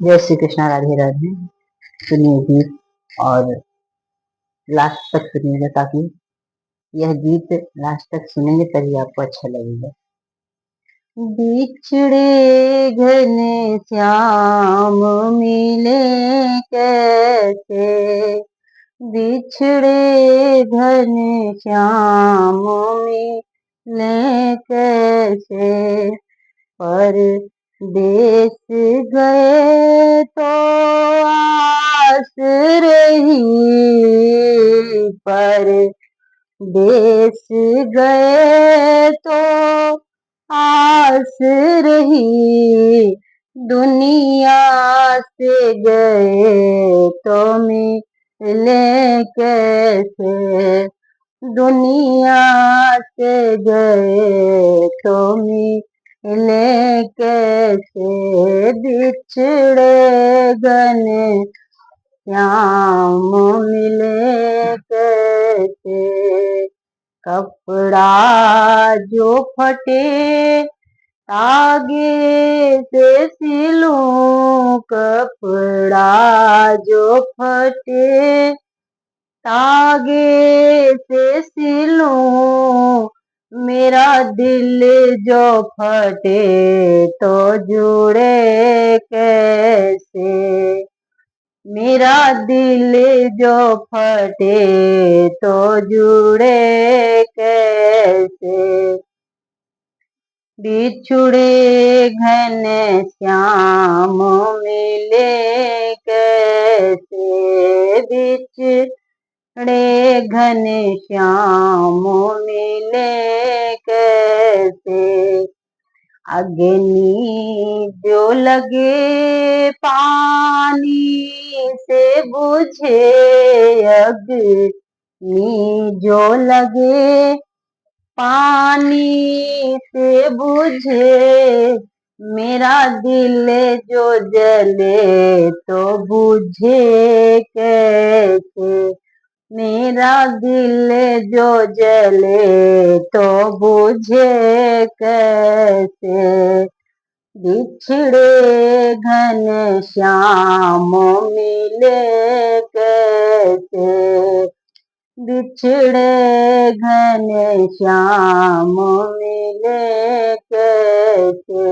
जय श्री कृष्णा, राधे राधे। सुनिए गीत और लास्ट तक सुनिएगा, ताकि यह गीत लास्ट तक सुनेंगे तभी आपको अच्छा लगेगा। बिछड़े घने श्याम मिले कैसे, बिछड़े घने श्याम मिले कैसे, पर देश गए तो आस रही, पर देश गए तो आस रही, दुनिया से गए तो मिले कैसे, दुनिया से गए तो मिले कैसे, बिछड़े घने श्याम मिले कैसे। कपड़ा जो फटे धागे से सिलूं, कपड़ा जो फटे धागे से सिलूं, मेरा दिल जो फटे तो जुड़े कैसे, मेरा दिल जो फटे तो जुड़े कैसे, बिछुड़े घने श्याम मिले कैसे, बिछड़े घने श्याम मिले कैसे, अग्नि जो लगे पानी से बुझे, अग्नि जो लगे पानी से बुझे, मेरा दिल जो जले तो बुझे कैसे, मेरा दिल जो जले तो बुझे कैसे, बिछड़े घने श्याम मिले कैसे, बिछड़े घने श्याम मिले कैसे।